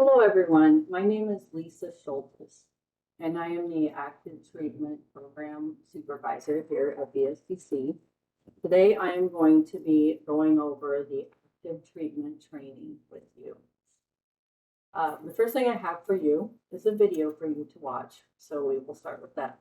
Hello, everyone. My name is Lisa Schultes, and I am the Active Treatment Program Supervisor here at BSDC. Today, I am going to be going over the active treatment training with you. The first thing I have for you is a video for you to watch, so we will start with that.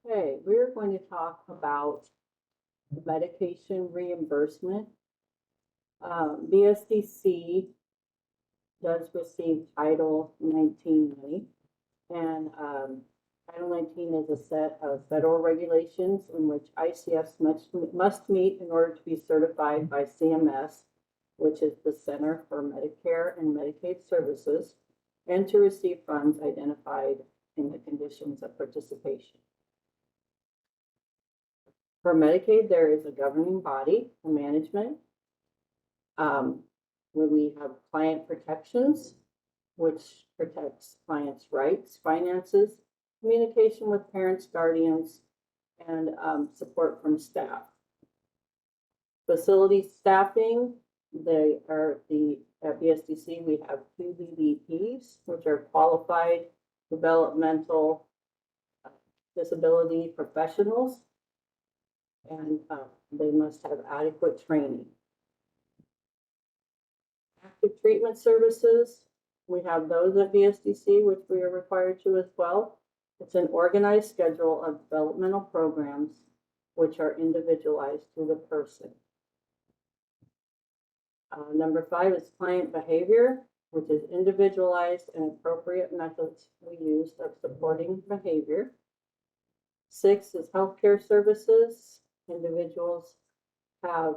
Okay, we're going to talk about medication reimbursement. BSDC does receive Title 19 money. And Title 19 is a set of federal regulations in which ICFs must meet in order to be certified by CMS, which is the Center for Medicare and Medicaid Services, and to receive funds identified in the conditions of participation. For Medicaid, there is a governing body for management, where we have client protections, which protects clients' rights, finances, communication with parents, guardians, and support from staff. Facility staffing, at BSDC, we have 2 BDPs, which are qualified developmental disability professionals, and they must have adequate training. Active treatment services, we have those at BSDC, which we are required to as well. It's an organized schedule of developmental programs which are individualized to the person. Number 5 is client behavior, which is individualized and appropriate methods we use of supporting behavior. 6 is healthcare services. Individuals have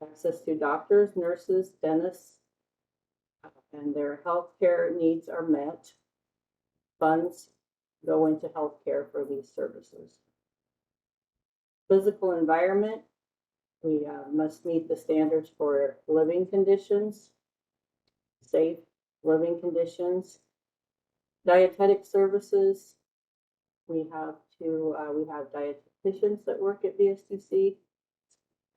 access to doctors, nurses, dentists, and their healthcare needs are met. Funds go into healthcare for these services. Physical environment, We must meet the standards for living conditions, safe living conditions, dietetic services. We have dietitians that work at BSDC,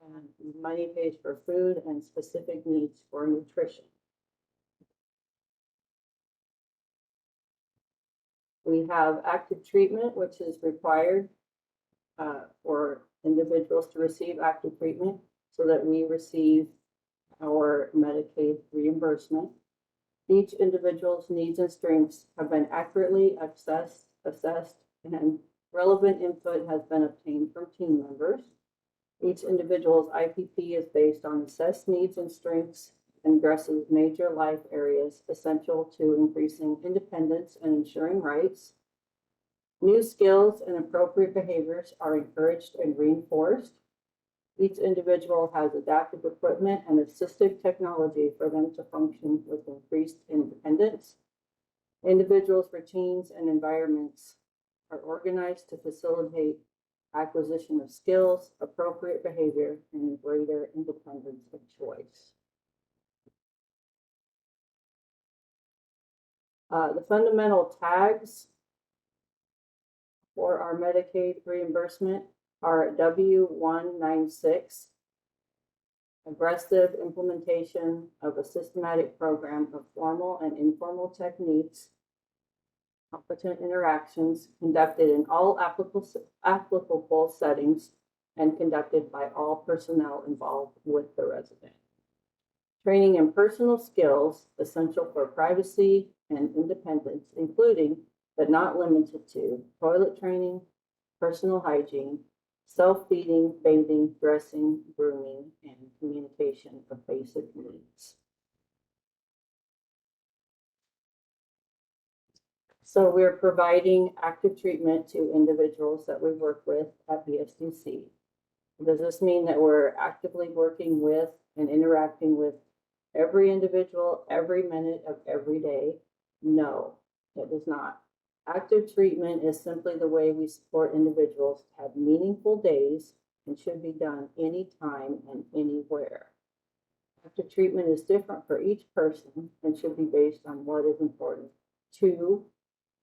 and money pays for food and specific needs for nutrition. We have active treatment, which is required for individuals to receive active treatment so that we receive our Medicaid reimbursement. Each individual's needs and strengths have been accurately assessed, and relevant input has been obtained from team members. Each individual's IPP is based on assessed needs and strengths and addresses major life areas essential to increasing independence and ensuring rights. New skills and appropriate behaviors are encouraged and reinforced. Each individual has adaptive equipment and assistive technology for them to function with increased independence. Individuals' routines and environments are organized to facilitate acquisition of skills, appropriate behavior, and greater independence of choice. The fundamental tags for our Medicaid reimbursement are W196, aggressive implementation of a systematic program of formal and informal techniques, competent interactions conducted in all applicable settings and conducted by all personnel involved with the resident. Training in personal skills essential for privacy and independence, including but not limited to toilet training, personal hygiene, self-feeding, bathing, dressing, grooming, and communication of basic needs. So we're providing active treatment to individuals that we work with at BSDC. Does this mean that we're actively working with and interacting with every individual every minute of every day? No, it does not. Active treatment is simply the way we support individuals to have meaningful days and should be done anytime and anywhere. Active treatment is different for each person and should be based on what is important to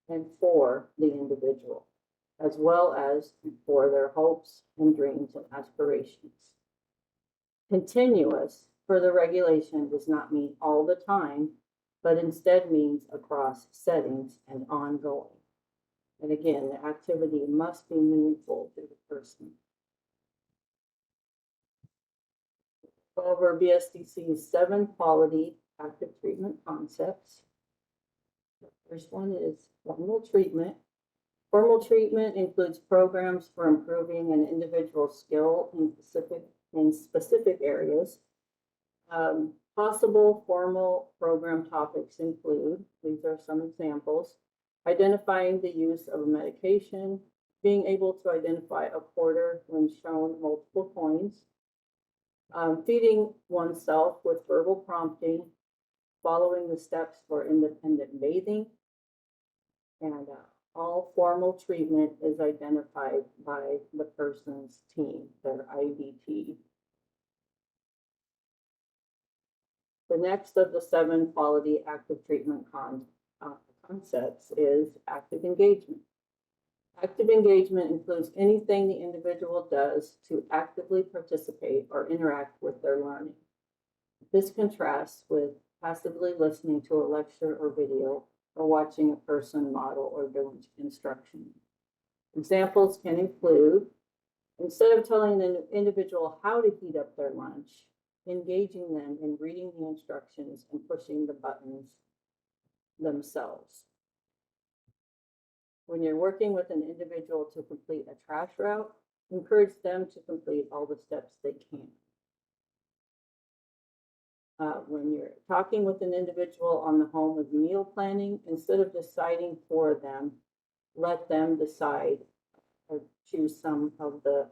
and for the individual, as well as for their hopes and dreams and aspirations. Continuous for the regulation does not mean all the time, but instead means across settings and ongoing. And again, the activity must be meaningful to the person. Over BSDC's 7 quality active treatment concepts. The first one is formal treatment. Formal treatment includes programs for improving an individual's skill in specific areas. Possible formal program topics include, these are some examples, identifying the use of a medication, being able to identify a quarter when shown multiple coins, feeding oneself with verbal prompting, following the steps for independent bathing, and all formal treatment is identified by the person's team, their IDT. The next of the 7 quality active treatment concepts is active engagement. Active engagement includes anything the individual does to actively participate or interact with their learning. This contrasts with passively listening to a lecture or video or watching a person model or do instruction. Examples can include, instead of telling an individual how to heat up their lunch, engaging them in reading the instructions and pushing the buttons themselves. When you're working with an individual to complete a trash route, encourage them to complete all the steps they can. When you're talking with an individual on the home of meal planning, instead of deciding for them, let them decide or choose some of the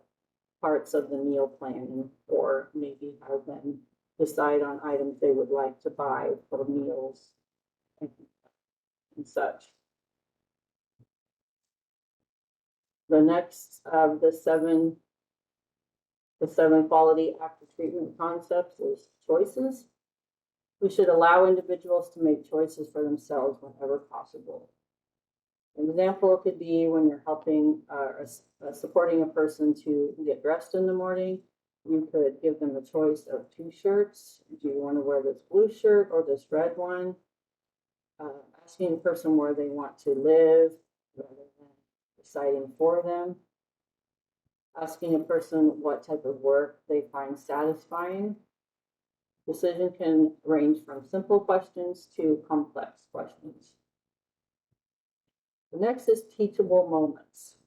parts of the meal planning, or maybe have them decide on items they would like to buy for meals and such. The next of the 7 The 7 quality after treatment concepts is choices. We should allow individuals to make choices for themselves whenever possible. An example could be when you're helping supporting a person to get dressed in the morning. You could give them a choice of 2 shirts. Do you want to wear this blue shirt or this red one? Asking the person where they want to live rather than deciding for them. Asking a person what type of work they find satisfying. Decision can range from simple questions to complex questions. The next is teachable moments.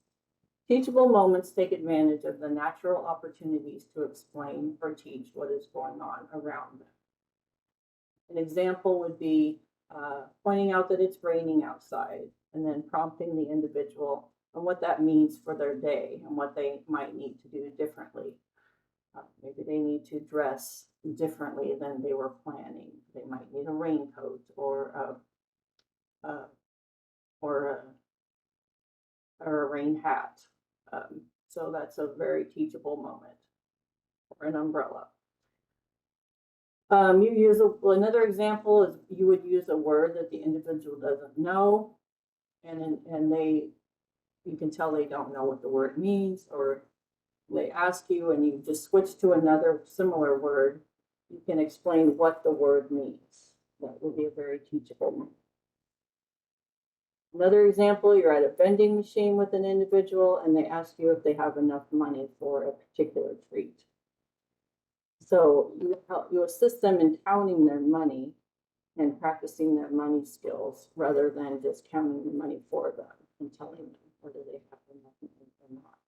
Teachable moments take advantage of the natural opportunities to explain or teach what is going on around them. An example would be pointing out that it's raining outside and then prompting the individual on what that means for their day and what they might need to do differently. Maybe they need to dress differently than they were planning. They might need a raincoat or a rain hat. So that's a very teachable moment. Or an umbrella. Another example is you would use a word that the individual doesn't know, and you can tell they don't know what the word means, or they ask you and you just switch to another similar word. You can explain what the word means. That would be a very teachable moment. Another example, you're at a vending machine with an individual and they ask you if they have enough money for a particular treat. So you assist them in counting their money and practicing their money skills rather than just counting the money for them and telling them whether they have enough money or not.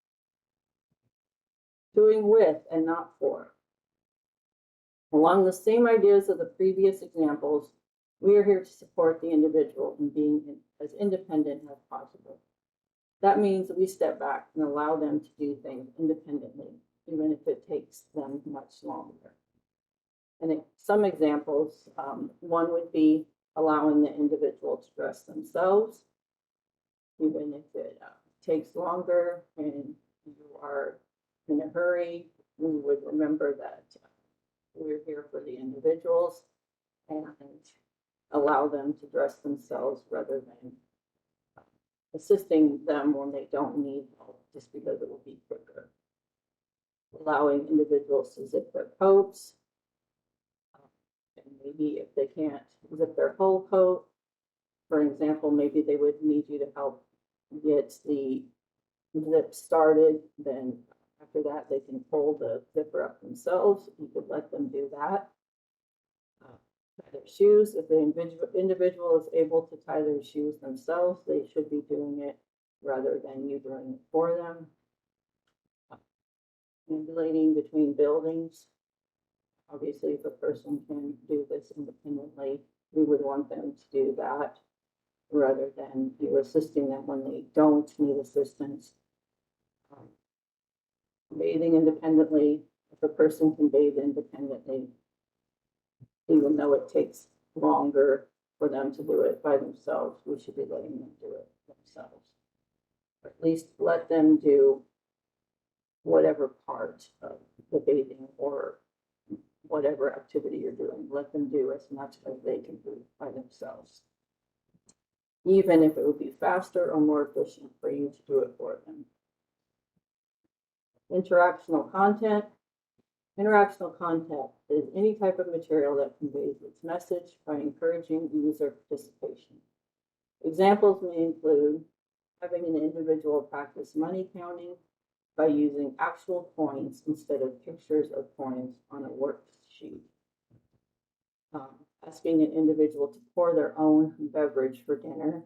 Doing with and not for. Along the same ideas of the previous examples, we are here to support the individual in being as independent as possible. That means that we step back and allow them to do things independently, even if it takes them much longer. And some examples, one would be allowing the individual to dress themselves, even if it takes longer and you are in a hurry. We would remember that we're here for the individuals and allow them to dress themselves rather than assisting them when they don't need help just because it will be quicker. Allowing individuals to zip their coats. And maybe if they can't zip their whole coat, for example, maybe they would need you to help get the zip started. Then after that, they can pull the zipper up themselves. You could let them do that. Tie their shoes. If the individual is able to tie their shoes themselves, they should be doing it rather than you doing it for them. Ambulating between buildings. Obviously, if a person can do this independently, we would want them to do that rather than you assisting them when they don't need assistance. Bathing independently. If a person can bathe independently, even though it takes longer for them to do it by themselves, we should be letting them do it themselves. Or at least let them do whatever part of the bathing or whatever activity you're doing. Let them do as much as they can do by themselves, even if it would be faster or more efficient for you to do it for them. Interactional content. Interactional content is any type of material that conveys its message by encouraging user participation. Examples may include having an individual practice money counting by using actual coins instead of pictures of coins on a worksheet. Asking an individual to pour their own beverage for dinner,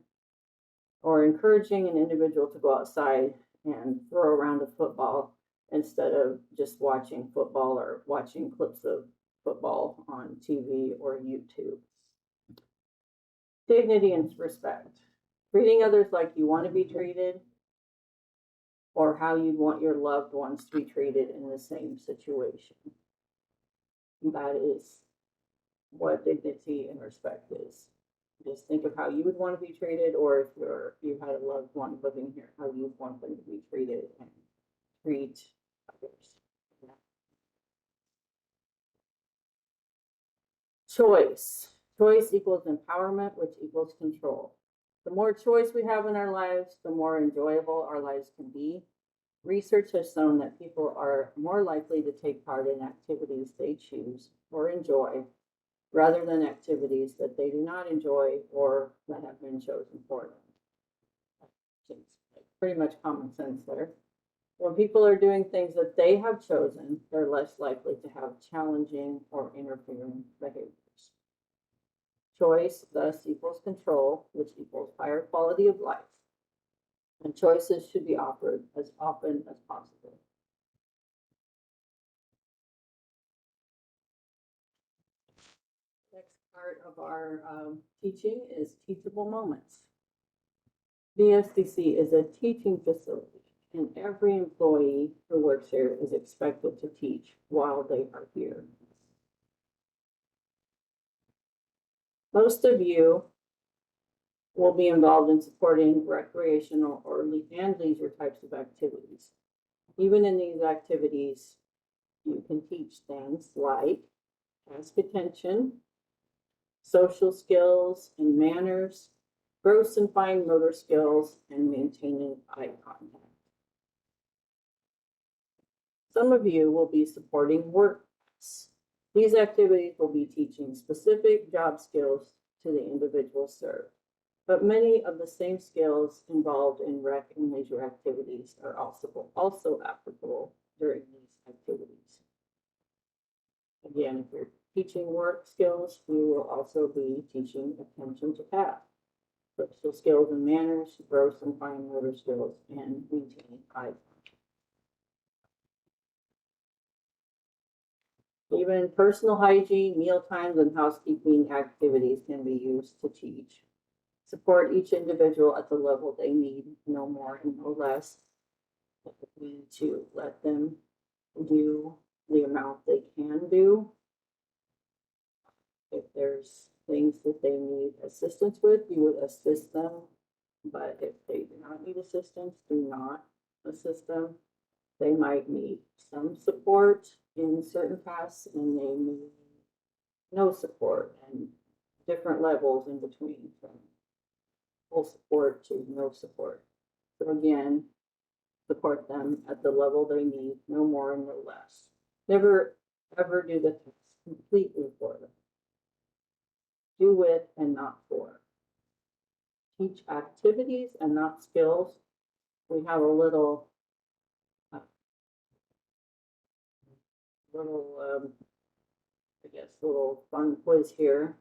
or encouraging an individual to go outside and throw around a football instead of just watching football or watching clips of football on TV or YouTube. Dignity and respect. Treating others like you want to be treated or how you'd want your loved ones to be treated in the same situation. That is what dignity and respect is. Just think of how you would want to be treated, or if you had a loved one living here, how you'd want them to be treated and treat others in that Choice. Choice equals empowerment, which equals control. The more choice we have in our lives, the more enjoyable our lives can be. Research has shown that people are more likely to take part in activities they choose or enjoy rather than activities that they do not enjoy or that have been chosen for them. It's pretty much common sense there. When people are doing things that they have chosen, they're less likely to have challenging or interfering behaviors. Choice thus equals control, which equals higher quality of life. And choices should be offered as often as possible. Next part of our teaching is teachable moments. VSDC is a teaching facility, and every employee who works here is expected to teach while they are here. Most of you will be involved in supporting recreational and leisure types of activities. Even in these activities, you can teach things like task attention, social skills and manners, gross and fine motor skills, and maintaining eye contact. Some of you will be supporting works. These activities will be teaching specific job skills to the individual served, but many of the same skills involved in rec and leisure activities are also applicable during these activities. Again, if you're teaching work skills, we will also be teaching attention to task, social skills and manners, gross and fine motor skills, and maintaining eye contact. Even personal hygiene, meal times, and housekeeping activities can be used to teach. Support each individual at the level they need, no more and no less. We need to let them do the amount they can do. If there's things that they need assistance with, you would assist them. But if they do not need assistance, do not assist them. They might need some support in certain tasks, and they need no support, and different levels in between, from full support to no support. So again, support them at the level they need, no more and no less. Never ever do the task completely for them. Do with and not for. Teach activities and not skills. We have a little little fun quiz here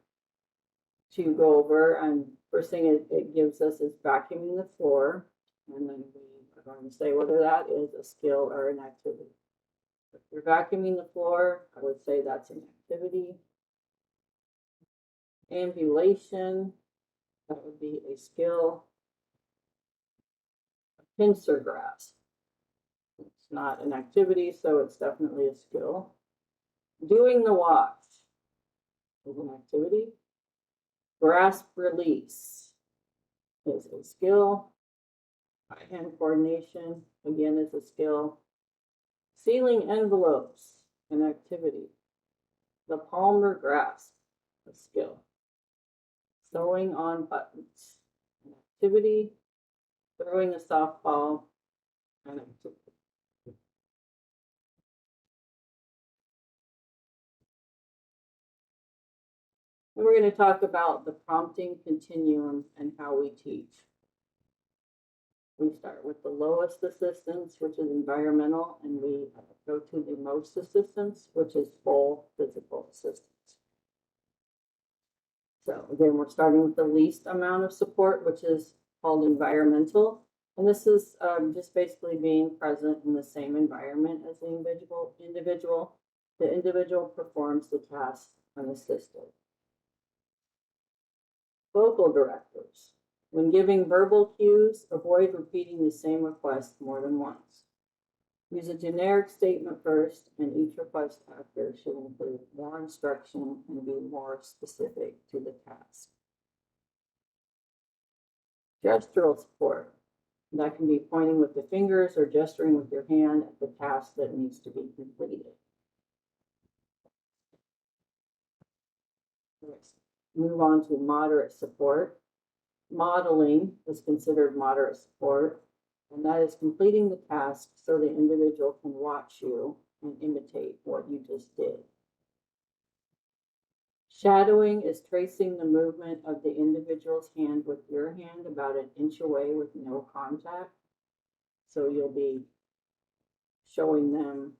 to go over. And first thing it gives us is vacuuming the floor, and then we are going to say whether that is a skill or an activity. If you're vacuuming the floor, I would say that's an activity. Ambulation, that would be a skill. Pincer grasp, it's not an activity, so it's definitely a skill. Doing the wash is an activity. Grasp release is a skill. Hand coordination, again, is a skill. Sealing envelopes, an activity. The palmer grasp, a skill. Sewing on buttons, an activity. Throwing a softball, an activity. And we're going to talk about the prompting continuum and how we teach. We start with the lowest assistance, which is environmental, and we go to the most assistance, which is full physical assistance. So again, we're starting with the least amount of support, which is called environmental. And this is just basically being present in the same environment as the individual. The individual performs the task unassisted. Vocal directives. When giving verbal cues, avoid repeating the same request more than once. Use a generic statement first, and each request after should include more instruction and be more specific to the task. Gestural support. That can be pointing with the fingers or gesturing with your hand at the task that needs to be completed. Let's move on to moderate support. Modeling is considered moderate support, and that is completing the task so the individual can watch you and imitate what you just did. Shadowing is tracing the movement of the individual's hand with your hand about an inch away with no contact. So you'll be showing them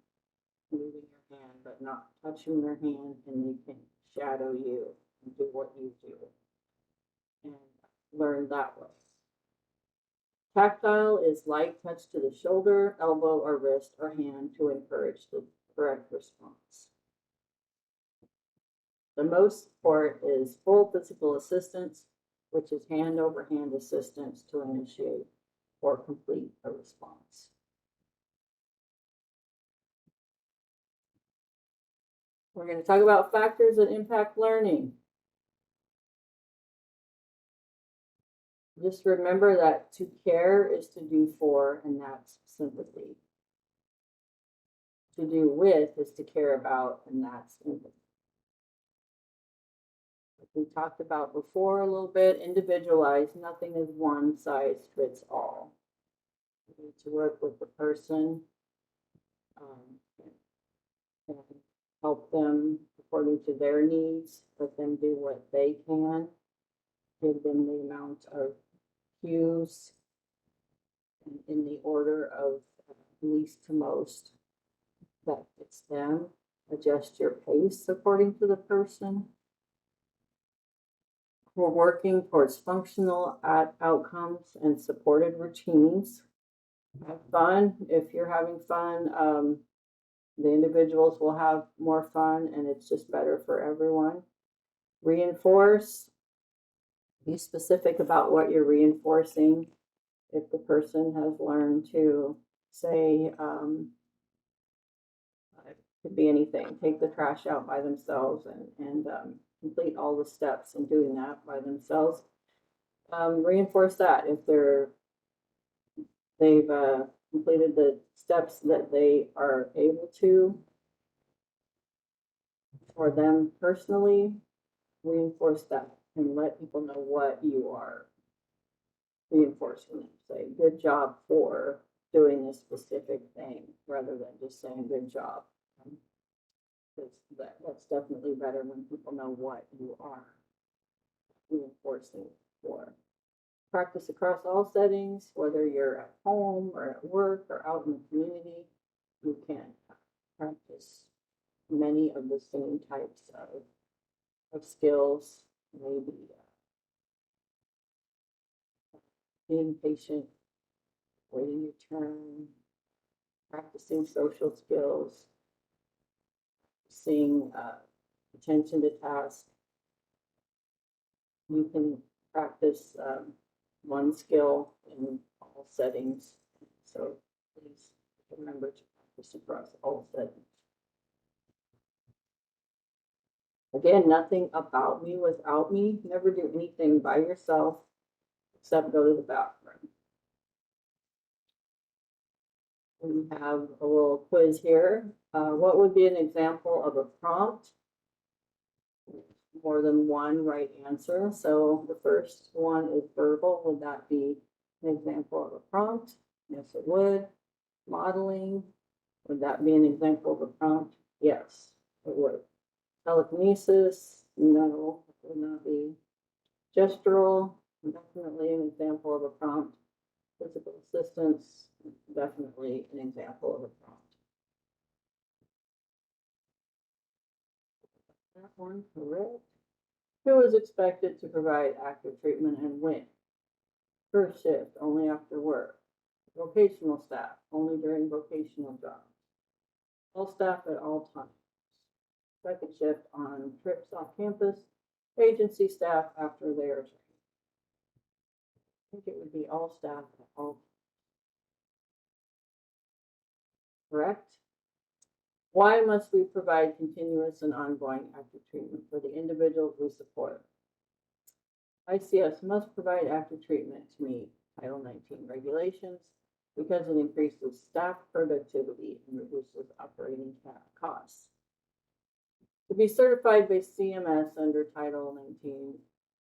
moving your hand, but not touching their hand, and they can shadow you and do what you do and learn that way. Tactile is light touch to the shoulder, elbow, or wrist or hand to encourage the correct response. The most support is full physical assistance, which is hand over hand assistance to initiate or complete a response. We're going to talk about factors that impact learning. Just remember that to care is to do for, and that's sympathy. To do with is to care about, and that's empathy. Like we talked about before a little bit, individualized, nothing is one size fits all. You need to work with the person and help them according to their needs, let them do what they can, give them the amount of cues in the order of least to most that fits them. Adjust your pace according to the person. We're working towards functional outcomes and supported routines. Have fun. If you're having fun, the individuals will have more fun, and it's just better for everyone. Reinforce. Be specific about what you're reinforcing. If the person has learned to say, it could be anything, take the trash out by themselves and complete all the steps in doing that by themselves. Reinforce that if they've completed the steps that they are able to for them personally, reinforce that and let people know what you are reinforcing them. Say, good job for doing this specific thing rather than just saying good job. Because that's definitely better when people know what you are reinforcing for. Practice across all settings, whether you're at home or at work or out in the community, you can practice many of the same types of skills, maybe being patient, waiting your turn, practicing social skills, seeing attention to task. You can practice one skill in all settings. So please remember to practice across all settings. Again, nothing about me without me. Never do anything by yourself except go to the bathroom. We have a little quiz here. What would be an example of a prompt? More than one right answer. So the first one is verbal. Would that be an example of a prompt? Yes, it would. Modeling. Would that be an example of a prompt? Yes, it would. Telekinesis? No, it would not be. Gestural? Definitely an example of a prompt. Physical assistance? Definitely an example of a prompt. That one correct. Who is expected to provide active treatment and when? First shift, only after work. Vocational staff, only during vocational jobs. All staff at all times. Second shift on trips off campus. Agency staff after they are trained. I think it would be all staff at all times. Correct? Why must we provide continuous and ongoing active treatment for the individuals we support? ICS must provide active treatment to meet Title 19 regulations because it increases staff productivity and reduces operating costs. To be certified by CMS under Title 19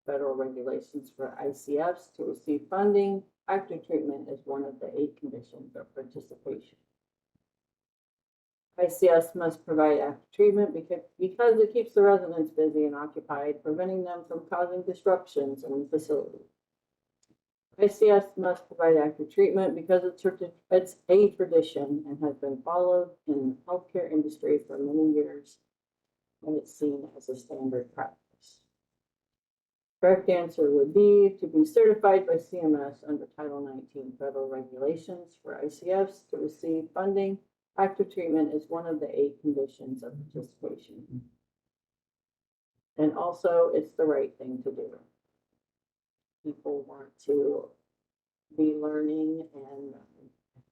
federal regulations for ICFs to receive funding, active treatment is one of the 8 conditions of participation. ICS must provide active treatment because it keeps the residents busy and occupied, preventing them from causing disruptions in the facility. ICS must provide active treatment because it's a tradition and has been followed in the healthcare industry for many years, and it's seen as a standard practice. Correct answer would be to be certified by CMS under Title 19 federal regulations for ICFs to receive funding. Active treatment is one of the 8 conditions of participation. And also, it's the right thing to do. People want to be learning and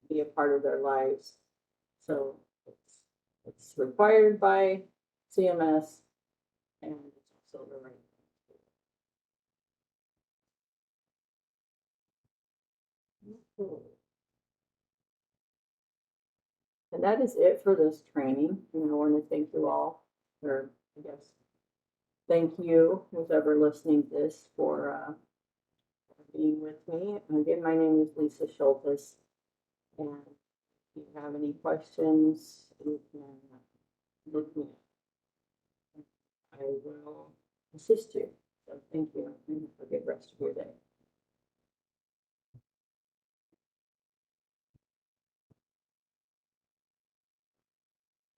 be a part of their lives. So it's required by CMS, and it's also the right thing to do. And that is it for this training. And I want to thank you all, or I guess, thank you, who's ever listening to this, for being with me. Again, my name is Lisa Schultes, and if you have any questions, you can look me up. I will assist you. So thank you, and have a good rest of your day.